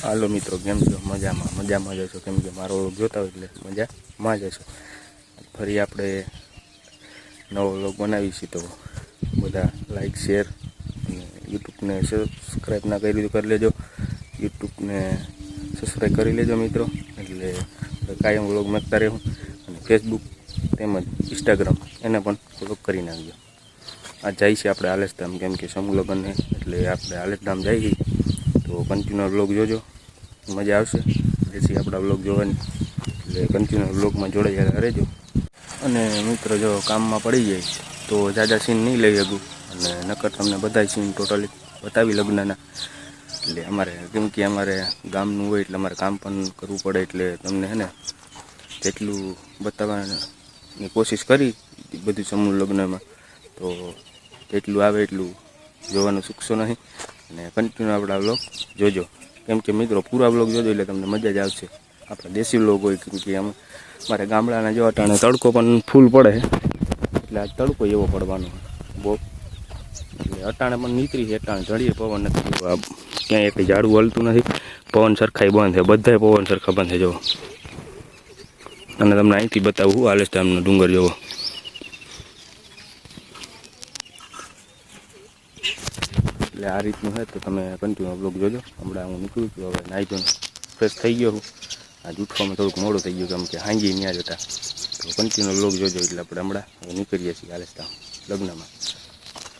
હાલો મિત્રો, કેમ છો? મજામાં જશો, કેમ કે મારો વ્લોગ જોતા હોય એટલે મજામાં જશો. ફરી આપણે નવો વ્લોગ બનાવીશું, તો બધા લાઈક શેર અને યુટ્યુબને સબસ્ક્રાઈબ ના કરી કરી લેજો. યુટ્યુબને સબસ્ક્રાઈબ કરી લેજો મિત્રો, એટલે કાયમ વ્લોગ મૂકતા રહેવું. અને ફેસબુક તેમજ ઇન્સ્ટાગ્રામ એને પણ ફોલો કરી નાખજો. આ જાય છે આપણે આલેશધામ, કેમ કે સમૂહ લગ્ન છે એટલે આપણે આલેશધામ જઈએ, તો કન્ટિન્યુ વ્લોગ જોજો, મજા આવશે. જેથી આપણા વ્લોગ જોવાની, એટલે કન્ટિન્યુ વ્લોગમાં જોડાઈ રહેજો. અને મિત્રો, જો કામમાં પડી જાય તો જાજા સીન નહીં લઈ શકું, અને નકર તમને બધા સીન ટોટલી બતાવી લગ્નના. એટલે અમારે કેમ કે અમારે ગામનું હોય એટલે અમારે કામ પણ કરવું પડે, એટલે તમને હે ને જેટલું બતાવવાની કોશિશ કરી બધું સમૂહ લગ્નમાં, તો જેટલું આવે એટલું જોવાનું ચૂકશો નહીં. અને કન્ટિન્યુ આપણા વ્લોગ જોજો, કેમ કે મિત્રો પૂરા વ્લોગ જોજો એટલે તમને મજા જ આવશે. આપણા દેશી વ્લોગ હોય, કેમ કે અમારે ગામડાના જો અટાણે તડકો પણ ફૂલ પડે, એટલે આ તડકો એવો પડવાનો બહુ. એટલે અટાણે પણ નીકળી છે, અટાણે જડીએ પવન નથી, ક્યાંય એક ઝાડું હલતું નથી, પવન સરખાઈ બંધ છે, બધાય પવન સરખા બંધ છે. જુઓ, અને તમને અહીંથી બતાવું આલેશધામનો ડુંગર જોવો. એટલે આ રીતનું છે, તો તમે કન્ટિન્યુ બ્લોગ જોજો. હમણાં હું નીકળું છું, હવે નાહી ધોઈને ફ્રેશ થઈ ગયો હું. આ ઉઠવામાં થોડુંક મોડું થઈ ગયું, કેમ કે હાંજી ત્યાં જતા, તો કન્ટિન્યુ બ્લોગ જોજો. એટલે આપણે હમણાં હવે નીકળીએ છીએ આલેશધામ લગ્નમાં.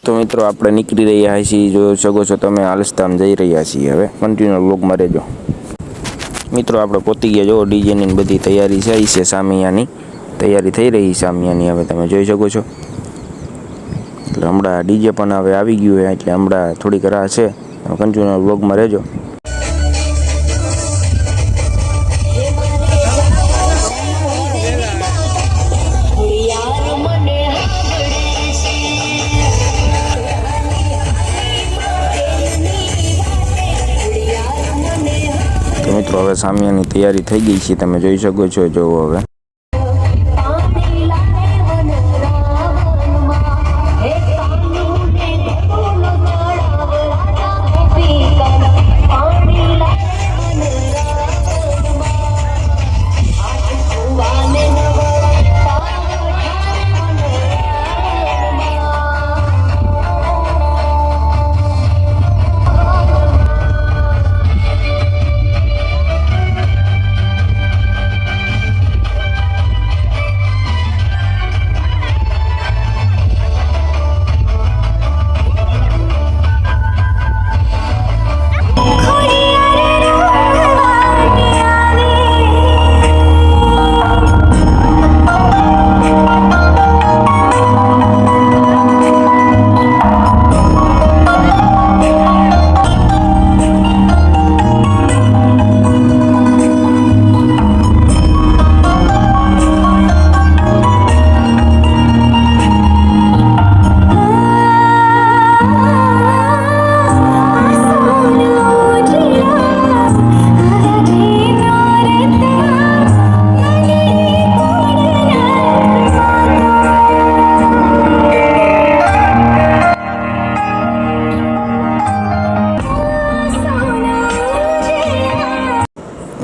તો મિત્રો, આપણે નીકળી રહ્યા છીએ, જોઈ શકો છો તમે, આલેશધામ જઈ રહ્યા છીએ. હવે કન્ટિન્યુ બ્લોગમાં રહેજો. મિત્રો, આપણે પહોંચી ગયા, જો ડીજેની બધી તૈયારી છે, સામિયાની તૈયારી થઈ રહી છે સામિયાની, હવે તમે જોઈ શકો છો. એટલે હમણાં ડીજે પણ હવે આવી ગયું છે, એટલે હમણાં થોડીક રાહ છે. કન્ટિન્યુ બ્લોગમાં રહેજો. તો મિત્રો, હવે સામિયાની તૈયારી થઈ ગઈ છે, તમે જોઈ શકો છો. જોવો હવે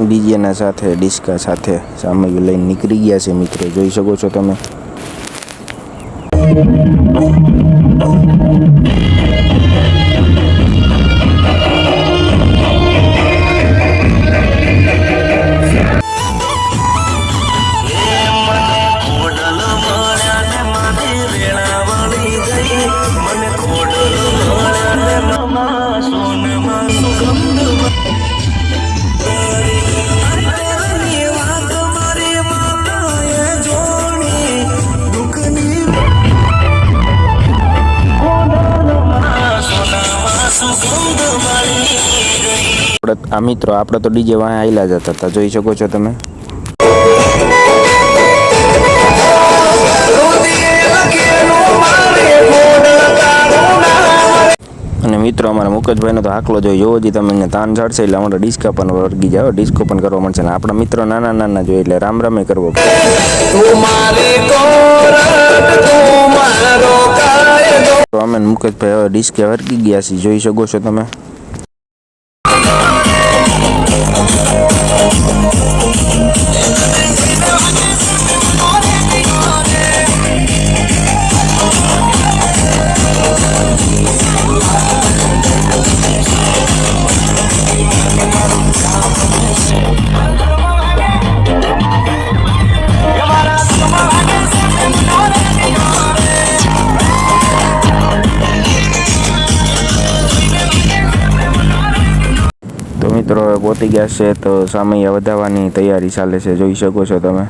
ડીજેના સાથે ડિસ્કા સાથે સામગ્રી લઈને નીકળી ગયા છે મિત્રો, જોઈ શકો છો તમે. આ મિત્રો, આપણે તો ડીજે વાંહે આયલા જતા હતા, જોઈ શકો છો તમે. અને મિત્રો, અમારા મુકેશભાઈનો તો આકલો જોઈ જોવો જ તમે, અહીંયા તાન ચડશે એટલે અમારા ડિસ્કો પણ વર્ગી જાવ, ડિસ્કો પણ કરવા મળશે. ને આપણા મિત્રો નાના નાના જોઈએ એટલે રામ રામે કરવો પડે. તો અમે મુકેશભાઈ હવે ડિસ્કે વર્ગી ગયા છીએ, જોઈ શકો છો તમે. મિત્રો હવે પહોંચી ગયા છે તો સામૈયા વધાવવાની તૈયારી ચાલે છે, જોઈ શકો છો તમે.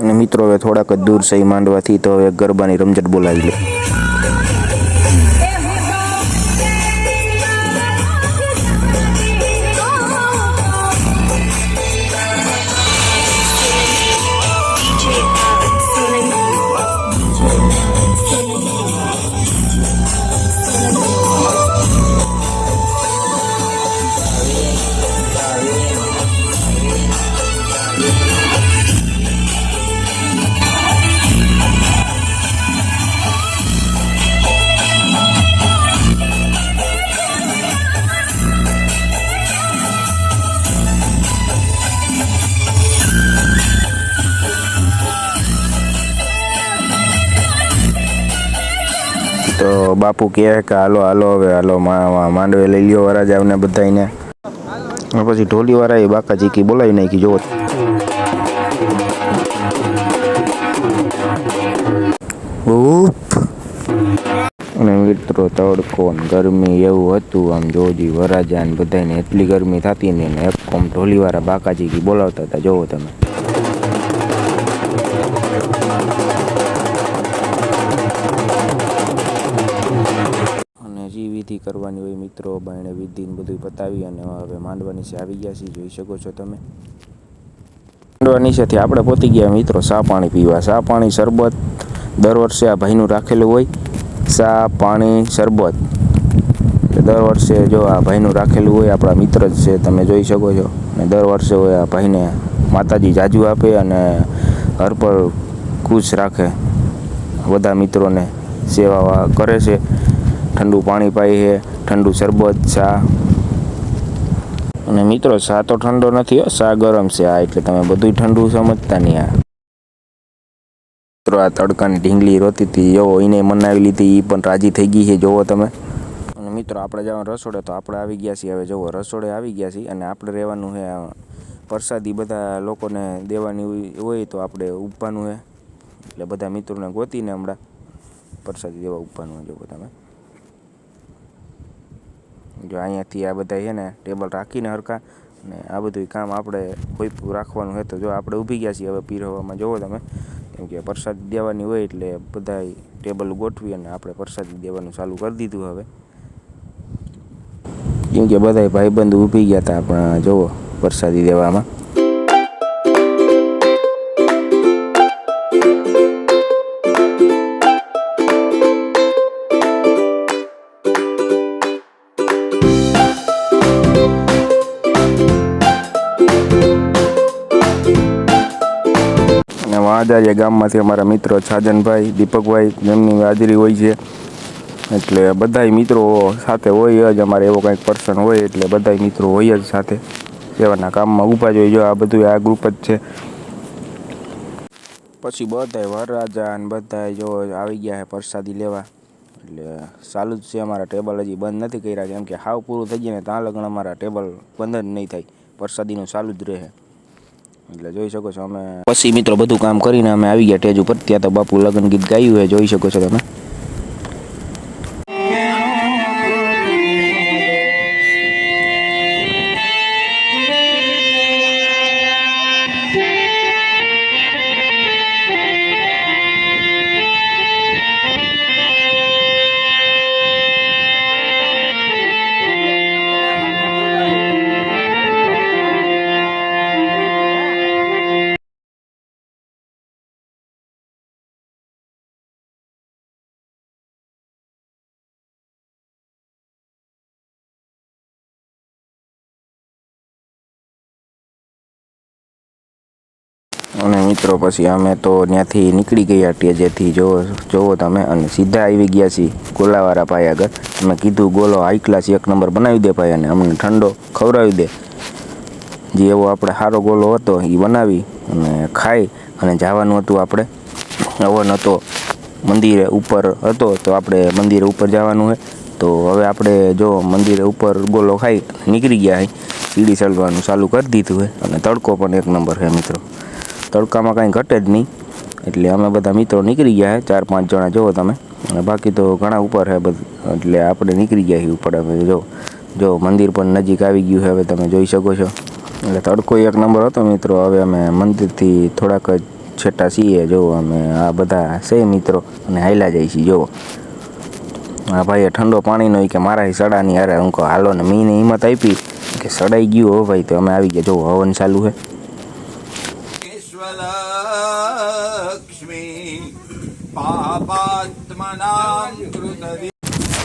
અને મિત્રો હવે થોડાક જ દૂર સહી માંડવાથી તો હવે ગરબાની રમઝટ બોલાવી લે. તો બાપુ કહે કે હાલો હાલો હવે હાલો માંડવે લઈ લ્યો વરાજાને બધાને. પછી ઢોલીવાળાએ બાકા ચીકી બોલાવી નાખી જોવો. અને મિત્રો તડકો ને ગરમી એવું હતું, આમ જોજી વરાજા ને બધાને એટલી ગરમી થતી ને એક કોમ ઢોલીવાળા બાકા ચીકી બોલાવતા હતા, જોવો તમે. જે વિધિ કરવાની હોય મિત્રો, બાયણે વિધિ ને બધું પતાવી અને હવે માંડવા નીચે આવી ગયા છીએ, જોઈ શકો છો તમે. માંડવા નીચેથી આપણે પહોંચી ગયા મિત્રો ચા પાણી પીવા. ચા પાણી શરબત દર વર્ષે આ ભાઈનું રાખેલું હોય, ચા પાણી શરબત દર વર્ષે જો આ ભાઈનું રાખેલું હોય, આપણા મિત્ર જ છે તમે જોઈ શકો છો. અને દર વર્ષે હોય આ ભાઈને માતાજી જાજુ આપે અને હર પર ખુશ રાખે, બધા મિત્રોને સેવા કરે છે. ઠંડુ પાણી પાઈ છે, ઠંડુ શરબત, ચા. અને મિત્રો ચા તો ઠંડો નથી હો, ચા ગરમ છે આ, એટલે તમે બધું ઠંડુ સમજતા નહીં. આ મિત્રો આ તડકાની ઢીંગલી રોતી હતી, જોવો એને મનાવી લીધી, એ પણ રાજી થઈ ગઈ છે, જોવો તમે. અને મિત્રો આપણે જવાનું રસોડે, તો આપણે આવી ગયા છીએ હવે, જોવો રસોડે આવી ગયા છીએ. અને આપણે રહેવાનું છે પ્રસાદી બધા લોકોને દેવાની હોય તો આપણે ઉપવાનું છે, એટલે બધા મિત્રોને ગોતીને હમણાં પ્રસાદી દેવા ઉપવાનું હોય, જોવો તમે. જો અહીંયાથી આ બધા છે ને ટેબલ રાખીને હરખા, અને આ બધું કામ આપણે કોઈ રાખવાનું હોય તો જો આપણે ઊભી ગયા છીએ હવે પીરવવામાં, જોવો તમે. કેમ કે પ્રસાદી દેવાની હોય એટલે બધા ટેબલ ગોઠવી અને આપણે પ્રસાદી દેવાનું ચાલુ કરી દીધું હવે. કેમ કે બધા ભાઈબંધ ઊભી ગયા હતા આપણા, જોવો પ્રસાદી દેવામાં. આચાર્ય ગામમાંથી અમારા મિત્રો છાજનભાઈ, દીપકભાઈ, જેમની હાજરી હોય છે, એટલે બધાય મિત્રો સાથે હોય જ. અમારે એવો કંઈક પર્સન હોય એટલે બધાય મિત્રો હોય જ સાથે, સેવાના કામમાં ઊભા જ હોય. જો આ બધું આ ગ્રુપ જ છે. પછી બધાય વરરાજા અને બધાય જો આવી ગયા છે પ્રસાદી લેવા, એટલે ચાલુ જ છે. અમારા ટેબલ હજી બંધ નથી કર્યા, કેમ કે હાવ પૂરું થઈ જાય ને ત્યાં લગન અમારા ટેબલ બંધ જ નહીં થાય, પ્રસાદીનું ચાલુ જ રહે. એટલે જોઈ શકો છો અમે પછી મિત્રો બધું કામ કરીને અમે આવી ગયા સ્ટેજ ઉપર. ત્યાં તો બાપુ લગ્ન ગીત ગાયું છે, જોઈ શકો છો તમે. અને મિત્રો પછી અમે તો ત્યાંથી નીકળી ગયા ટેજેથી જોવો તમે, અને સીધા આવી ગયા છીએ ગોલાવાળા ભાઈ આગળ. અમે કીધું ગોલો હાઈ ક્લાસ 1 નંબર બનાવી દે ભાઈ, અને અમને ઠંડો ખવડાવી દે. જે એવો આપણે સારો ગોલો હતો એ બનાવી અને ખાઈ અને જવાનું હતું આપણે. હવન હતો મંદિરે ઉપર હતો, તો આપણે મંદિરે ઉપર જવાનું હોય. તો હવે આપણે જો મંદિરે ઉપર ગોલો ખાઈ નીકળી ગયા હોય, સીડી ચડવાનું ચાલુ કરી દીધું હોય. અને તડકો પણ 1 નંબર છે મિત્રો, તડકામાં કાંઈ ઘટે જ નહીં. એટલે અમે બધા મિત્રો નીકળી ગયા છે, 4-5 જણા જોવો તમે, અને બાકી તો ઘણા ઉપર છે બધું. એટલે આપણે નીકળી ગયા છીએ ઉપર. હવે જો મંદિર પણ નજીક આવી ગયું છે, હવે તમે જોઈ શકો છો. એટલે તડકો 1 નંબર હતો મિત્રો. હવે અમે મંદિરથી થોડાક જ છેટા છીએ, જો અમે આ બધા છે મિત્રો, અને હાલ્યા જાય છીએ. જોવો આ ભાઈએ ઠંડો પાણીનો કે મારા સડાની અરે હું કહું હાલો ને, મીને હિંમત આપી કે સડાઈ ગયું હો ભાઈ. તો અમે આવી ગયા, જો હવન ચાલુ છે.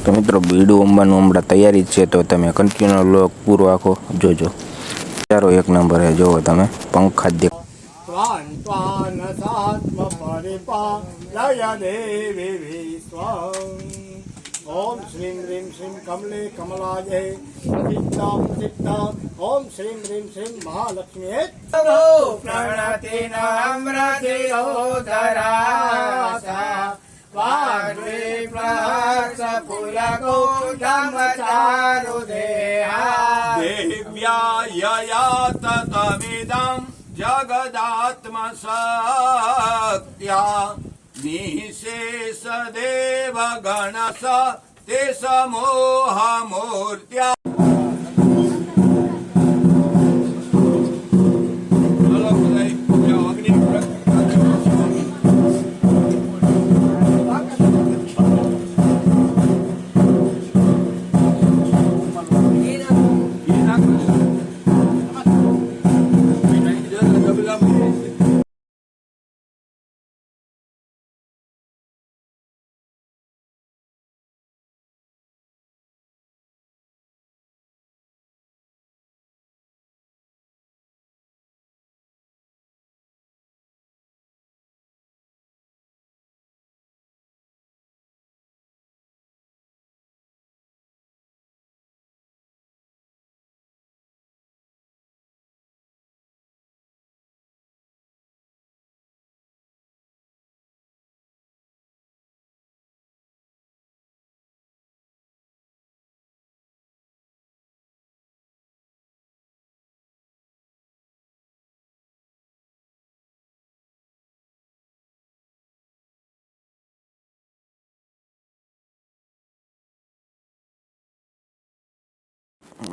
તો મિત્રો બીડું અંબાનું હમણાં તૈયારી જ છે, તો તમે કન્ટિન્યુ લોક પૂરો આખો જોજો. ચારો 1 નંબર છે, જોવો તમે પંખા જ દેખો. ओम श्रीं ह्रीं श्रीं कमले कमलाजय प्रसिद्धा प्रसिद्धा ओम श्रीं ह्रीं श्रीं महालक्ष्मी प्रणति नम्रति धरासा वाग्वे प्रहर्ष पुलको धम्मचारु देहा देव्या ययात तमिदं जगदात्म सत्या निशेष देव गणस ते समोह मूर्त्या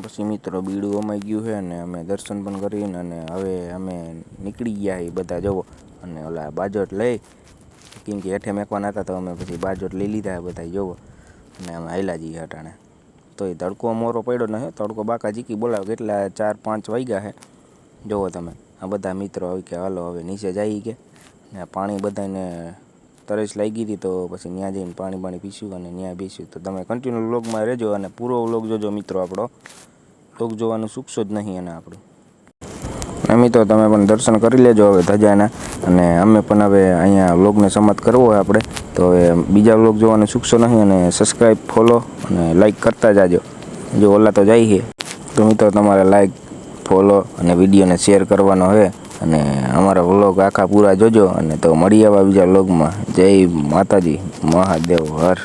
પછી મિત્રો બીડું અમાઈ ગયું છે, અને અમે દર્શન પણ કરીને અને હવે અમે નીકળી ગયા એ બધા જોવો. અને ઓલા બાજોટ લઈ, કેમ કે હેઠે મેકવાના હતા, તો અમે પછી બાજોટ લઈ લીધા બધા જોવો. અને અમે હાલ્યા જઈએ હટાણે. તો એ તડકો મોરો પડ્યો ન, તડકો બાકા જીકી બોલાવે કેટલા 4-5 વાગ્યા છે જોવો તમે. આ બધા મિત્રો હવે કે હાલો હવે નીચે જઈએ કે, ને પાણી બધાને તરસ લાગી હતી, તો પછી ત્યાં જઈને પાણી પીશું અને ત્યાં બેસ્યું. તો તમે કન્ટિન્યુ વ્લોગમાં રહેજો અને પૂરો વ્લોગ જોજો મિત્રો. આપણો વ્લોગ જોવાનું ચૂકશો જ નહીં. અને આપણું મિત્રો તમે પણ દર્શન કરી લેજો હવે ધજાના. અને અમે પણ હવે અહીંયા વ્લોગને સમાપ્ત કરવો હોય આપણે, તો હવે બીજા વ્લોગ જોવાનું ચૂકશો નહીં. અને સબસ્ક્રાઈબ, ફોલો અને લાઈક કરતા જાજો. જો ઓલા તો જાય છે, તો મિત્રો તમારે લાઈક, ફોલો અને વિડીયોને શેર કરવાનો હોય. અને અમારા વ્લોગ આખા પૂરા જોજો. અને તો મળી આવા બીજા વ્લોગમાં. જય માતાજી, મહાદેવ હર.